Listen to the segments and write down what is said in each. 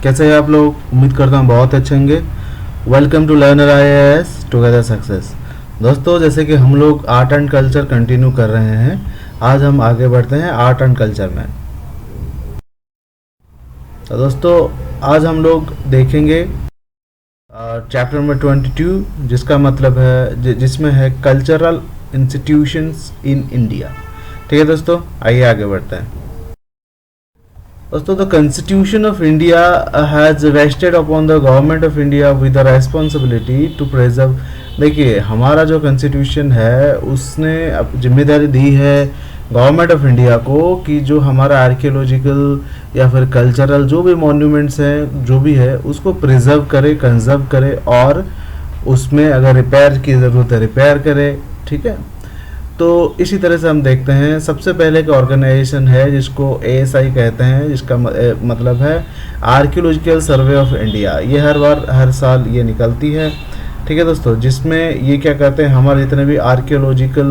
कैसे हैं आप लोग? उम्मीद करता हूँ बहुत अच्छे होंगे। Welcome to learner IAS together success. दोस्तों, जैसे कि हम लोग आर्ट एंड कल्चर कंटिन्यू कर रहे हैं, आज हम आगे बढ़ते हैं आर्ट एंड कल्चर में। तो दोस्तों, आज हम लोग देखेंगे चैप्टर नंबर 22, जिसका मतलब है जिसमें है कल्चरल इंस्टीट्यूशंस इन इंडिया। ठीक है दोस्तों, आइए आगे बढ़ते हैं। दोस्तों, the constitution of India has vested upon the government of India with the responsibility to preserve. देखिए, हमारा जो कॉन्स्टिट्यूशन है उसने जिम्मेदारी दी है गवर्नमेंट ऑफ इंडिया को कि जो हमारा आर्कियोलॉजिकल या फिर कल्चरल जो भी मॉन्यूमेंट्स हैं, जो भी है, उसको प्रिजर्व करे, कंजर्व करे और उसमें अगर रिपेयर की ज़रूरत है रिपेयर करे। ठीक है, तो इसी तरह से हम देखते हैं। सबसे पहले एक ऑर्गेनाइजेशन है जिसको ASI कहते हैं, जिसका मतलब है आर्कियोलॉजिकल सर्वे ऑफ इंडिया। ये हर साल ये निकलती है। ठीक है दोस्तों, जिसमें ये क्या कहते हैं, हमारे जितने भी आर्कियोलॉजिकल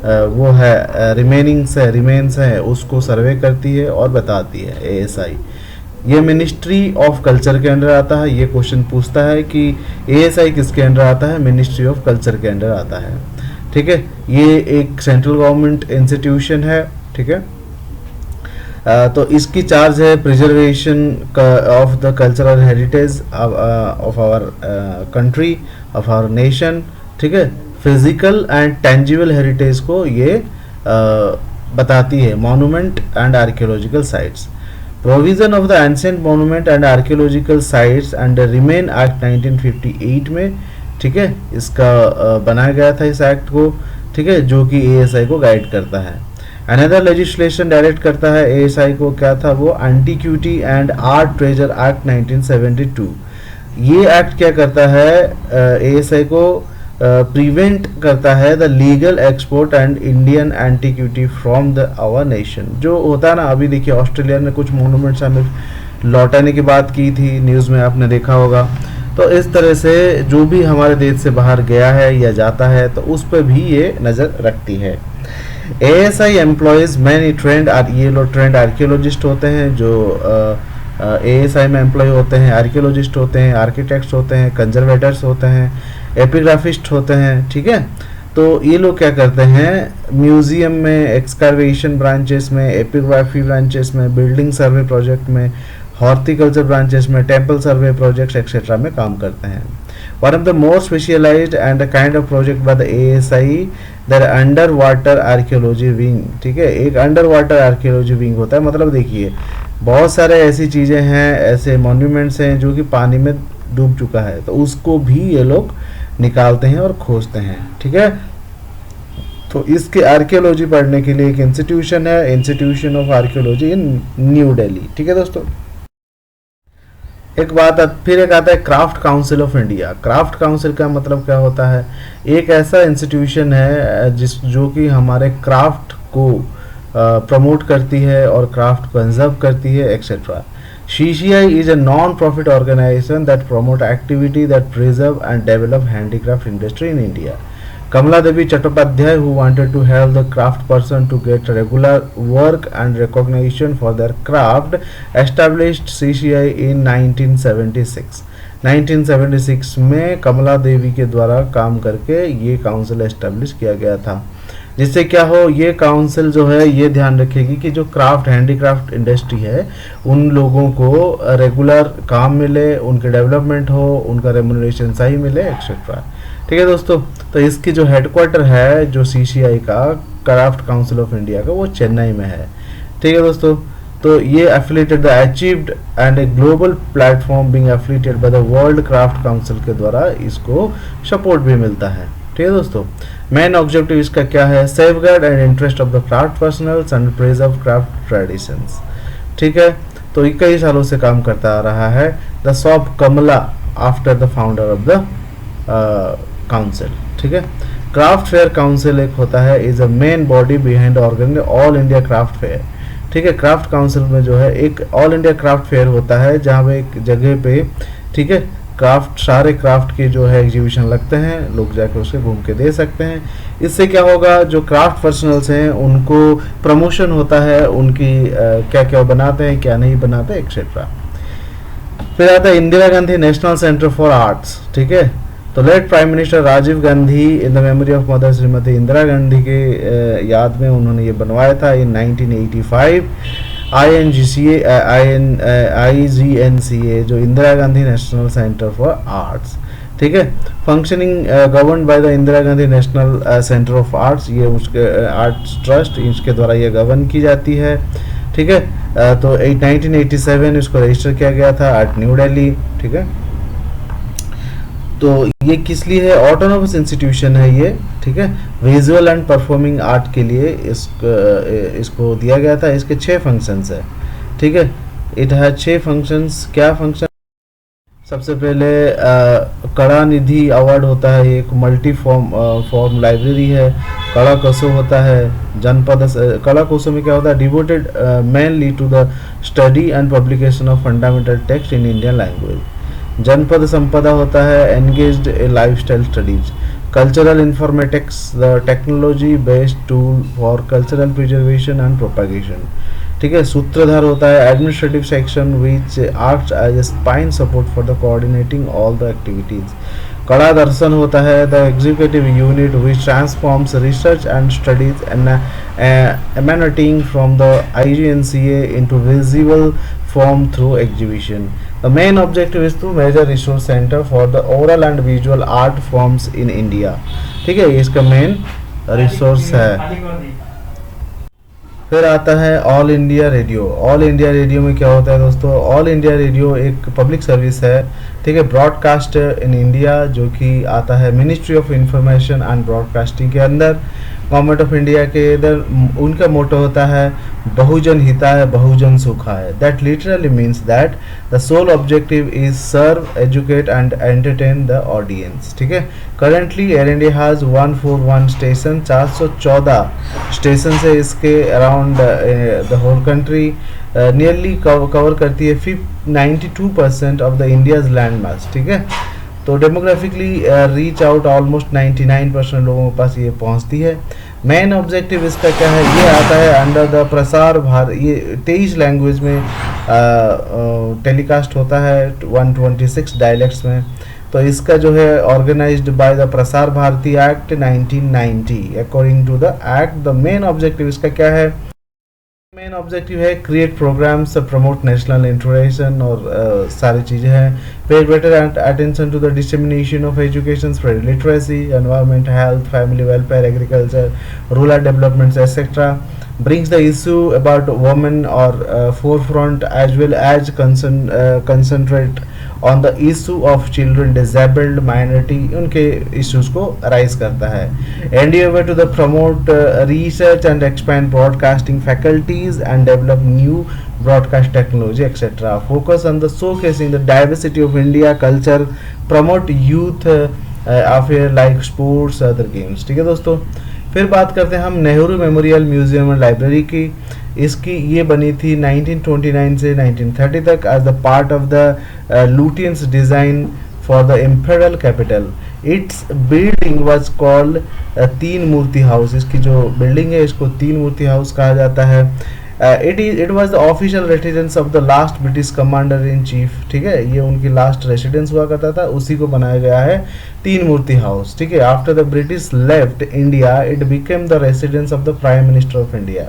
वो है रिमेन्स हैं उसको सर्वे करती है और बताती है ASI। ये मिनिस्ट्री ऑफ कल्चर के अंडर आता है। ये क्वेश्चन पूछता है कि ASI किसके अंडर आता है? मिनिस्ट्री ऑफ कल्चर के अंडर आता है। ठीक है, ये एक सेंट्रल गवर्नमेंट इंस्टीट्यूशन है। ठीक है, तो इसकी चार्ज है preservation of the cultural heritage of our country, of our nation. ठीक है, फिजिकल एंड टेंजिबल हेरिटेज को ये बताती है, monument and archaeological sites. Provision of the ancient monument and archaeological sites and remain act 1958 में, ठीक है, इसका बनाया गया था इस एक्ट को। ठीक है, जो कि ASI को गाइड करता है। अनदर लेजिस्लेशन डायरेक्ट करता है ASI को, क्या था वो? Antiquity and art treasure act 1972। ये एक्ट क्या करता है? ASI को प्रिवेंट करता है the legal export and Indian antiquity from the our nation. जो होता है ना, अभी देखिए ऑस्ट्रेलिया ने कुछ मोनूमेंट्स हमें लौटाने की बात की थी, न्यूज़ में आपने देखा होगा। तो इस तरह से जो भी हमारे देश से बाहर गया है या जाता है तो उस पर भी ये नज़र रखती है। ASI एम्प्लॉयज़ मैनी ट्रेंड, ये लोग ट्रेंड आर्कियोलॉजिस्ट होते हैं जो ASI में एम्प्लॉय होते हैं, आर्कियोलॉजिस्ट होते हैं, आर्किटेक्ट्स होते हैं, कंजर्वेटर्स होते हैं, एपिग्राफिस्ट होते हैं। ठीक है, तो ये लोग क्या करते हैं? म्यूजियम में, एक्सकर्वेशन ब्रांचेस में, एपिग्राफी ब्रांचेस में, बिल्डिंग सर्वे प्रोजेक्ट में, हॉर्टिकल्चर ब्रांचेस में, टेम्पल सर्वे प्रोजेक्ट्स एक्सेट्रा में काम करते हैं। One of the more specialised and kind of project by the ASI that under water archaeology wing. ठीक है, एक अंडर वाटर आर्कियोलॉजी विंग होता है। मतलब देखिए, बहुत सारे ऐसी चीज़ें हैं, ऐसे मॉन्यूमेंट्स हैं जो कि पानी में डूब चुका है, तो उसको भी ये लोग निकालते हैं और खोजते हैं। ठीक है, तो इसके आर्कियोलॉजी पढ़ने के लिए एक इंस्टीट्यूशन है, institution of archaeology in new Delhi. ठीक है दोस्तों, एक बात फिर एक आता है craft council of India. Craft council का मतलब क्या होता है? एक ऐसा इंस्टीट्यूशन है जो कि हमारे क्राफ्ट को प्रमोट करती है और क्राफ्ट कंजर्व करती है etcetera. CCI is a non-profit organization that promote activity that preserve and develop handicraft industry in India. Kamala Devi Chattopadhyay, who wanted to help the craft person to get regular work and recognition for their craft, established CCI in 1976. 1976 में कमला देवी के द्वारा काम करके ये council establish किया गया था, जिससे क्या हो, ये काउंसिल जो है ये ध्यान रखेगी कि जो क्राफ्ट हैंडीक्राफ्ट इंडस्ट्री है उन लोगों को रेगुलर काम मिले, उनके डेवलपमेंट हो, उनका रेम्युनरेशन सही मिले एक्सेट्रा। ठीक है दोस्तों, तो इसकी जो हेडक्वार्टर है जो CCI का, क्राफ्ट काउंसिल ऑफ इंडिया का, वो चेन्नई में है। ठीक है दोस्तों, तो ये affiliated the achieved and a global platform being affiliated by the world craft council के द्वारा इसको सपोर्ट भी मिलता है। ठीक है दोस्तों, मेन ऑब्जेक्टिव इसका क्या है? Safeguard and interest of the craft personals and preserve craft traditions. ठीक है, तो ये कई सालों से काम करता आ रहा है। The shop Kamala after the founder of the council. ठीक है, क्राफ्ट फेयर काउंसिल एक होता है, is a main body behind organising all India craft fair. ठीक है, क्राफ्ट काउंसिल में जो है एक ऑल इंडिया क्राफ्ट फेयर होता है जहाँ पे एक जगह पे, ठीक है, क्राफ्ट सारे क्राफ्ट के जो है एग्जीबिशन लगते हैं, लोग जाकर उसे घूम के दे सकते हैं। इससे क्या होगा, जो क्राफ्ट पर्सनल्स हैं उनको प्रमोशन होता है, उनकी क्या क्या बनाते हैं क्या नहीं बनाते एक्सेट्रा। फिर आता है Indira Gandhi national centre for arts, ठीक है। तो late prime minister Rajiv Gandhi in the memory of mother Shrimati Indira Gandhi के याद में उन्होंने ये बनवाया था इन 1985। IGNCA जो Indira Gandhi national centre for arts, ठीक है। Functioning govern by the Indira Gandhi national centre of arts, ये उसके आर्ट्स ट्रस्ट, इसके द्वारा ये गवर्न की जाती है, ठीक है। तो 1987 इसको रजिस्टर किया गया था एट न्यू दिल्ली, ठीक है। तो ये किस लिए है? ऑटोनोमस इंस्टीट्यूशन है ये, ठीक है। विजुअल एंड परफॉर्मिंग आर्ट के लिए इसको दिया गया था। इसके 6 फंक्शंस है, ठीक है। It has 6 functions. क्या फंक्शन? सबसे पहले कला निधि अवार्ड होता है, एक मल्टी फॉर्म लाइब्रेरी है। कला कोसो होता है, जनपद कला कोसो में क्या होता है? Devoted mainly to the study and publication of fundamental text in Indian language. Janapada Sampada होता है, engaged in lifestyle studies. Cultural informatics, the technology based tool for cultural preservation and propagation, ठीक है। सूत्रधार होता है, administrative section which acts as a spine support for the coordinating all the activities. Kala Darshan होता है, the executive unit which transforms research and studies emanating from the IGNCA into visible form through exhibition. The main objective is to major resource center for the oral and visual art forms in India, ठीक है। इसका main resource है। फिर आता है all India radio. All India radio में क्या होता है दोस्तों? ऑल इंडिया रेडियो एक पब्लिक सर्विस है, ठीक है, ब्रॉडकास्ट इन इंडिया, जो कि आता है ministry of information and broadcasting के अंदर, गवर्नमेंट ऑफ इंडिया के इधर। उनका मोटो होता है बहुजन हिताय बहुजन सुखाय। That literally means that the sole objective is serve, educate and entertain the audience, ठीक है। Currently Air India has 141 station, 414 station है इसके around the whole country. Nearly cover करती है 92% of the India's land mass, ठीक है। तो demographically reach out almost 99% लोगों के पास ये पहुंचती है। मेन ऑब्जेक्टिव इसका क्या है? ये आता है अंडर द प्रसार भारत, ये 23 लैंग्वेज में टेलीकास्ट होता है, 126 डायलेक्ट्स में। तो इसका जो है organised by the Prasar Bharati act 1990। According to the act the main objective इसका क्या है? मेन ऑब्जेक्टिव है create programmes, promote national interaction और सारी चीज़ें हैं। Pay better attention to the dissemination of education, spread literacy, environment, health, family welfare, agriculture, rural developments etcetera. brings the issue about women or forefront as well as concentrate on the issue of children, disabled, minority, उनके issues को rise करता है। endeavor to the promote research and expand broadcasting faculties and develop new broadcast technology etc. focus on the showcasing the diversity of India culture, promote youth affair like sports, other games, ठीक है दोस्तों। फिर बात करते हैं हम Nehru memorial museum and library की। इसकी ये बनी थी 1929 से 1930 तक as the part of the Lutyens design for the imperial capital. Its building was called Teen Murti house. इसकी जो बिल्डिंग है इसको तीन मूर्ति हाउस कहा जाता है। It was the official residence of the last British commander in chief, ठीक है। ये उनकी लास्ट रेसिडेंस हुआ करता था, उसी को बनाया गया है तीन मूर्ति हाउस, ठीक है। After the British left India it became the residence of the prime minister of India.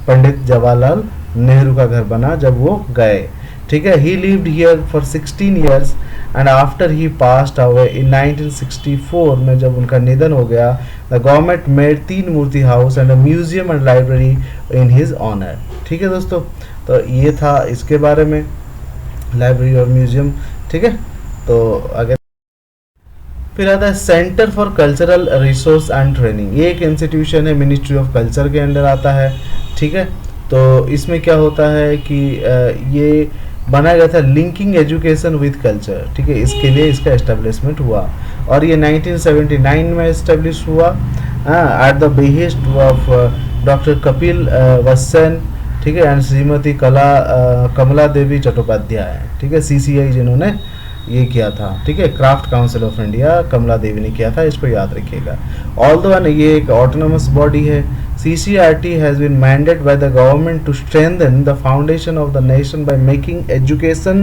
Pandit Jawaharlal Nehru का घर बना जब वो गए, ठीक है। He lived here for 16 years and after he passed away in 1964 में जब उनका निधन हो गया, the government made Teen Murti house and a museum and library in his honour, ठीक है दोस्तों। तो ये था इसके बारे में, लाइब्रेरी और म्यूजियम, ठीक है। तो आगे फिर आता है centre for cultural resource and training. ये एक इंस्टीट्यूशन है, मिनिस्ट्री ऑफ कल्चर के अंडर आता है, ठीक है। तो इसमें क्या होता है कि ये बनाया गया था लिंकिंग एजुकेशन विद कल्चर, ठीक है। इसके लिए इसका एस्टेब्लिशमेंट हुआ और ये 1979 में एस्टेब्लिश हुआ at the behest of doctor Kapil Vatsan, ठीक है, एंड श्रीमती कमला देवी चट्टोपाध्याय, ठीक है। CCI जिन्होंने ये किया था, ठीक है, craft council of India Kamala Devi ने किया था, इसको याद रखिएगा। ऑल्दो ये एक ऑटोनोमस बॉडी है। CCRT has been mandated by the government to strengthen the foundation of the nation by making education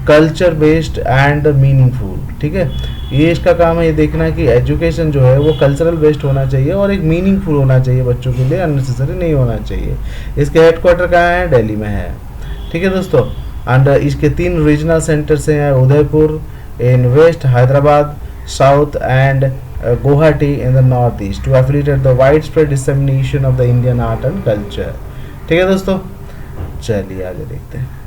culture based and meaningful. ठीक है, ये इसका काम है ये देखना कि एजुकेशन जो है वो कल्चरल बेस्ड होना चाहिए और एक मीनिंगफुल होना चाहिए, बच्चों के लिए अननेसेसरी नहीं होना चाहिए। इसके हेडक्वार्टर कहाँ है? दिल्ली में है। ठीक है दोस्तों, एंड इसके 3 रीजनल सेंटर्स हैं, Udaipur in west, Hyderabad south and Guwahati in the north east, to affiliate the wide spread dissemination of the Indian art and culture. ठीक है दोस्तों, चलिए आगे देखते हैं।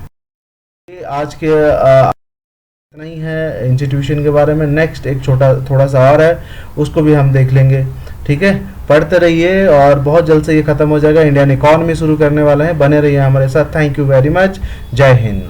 ये आज के इतना ही है इंस्टीट्यूशन के बारे में। नेक्स्ट एक थोड़ा सा और है, उसको भी हम देख लेंगे। ठीक है, पढ़ते रहिए और बहुत जल्द से ये खत्म हो जाएगा। इंडियन इकोनॉमी शुरू करने वाला है, बने रहिए हमारे साथ। थैंक यू वेरी मच, जय हिंद।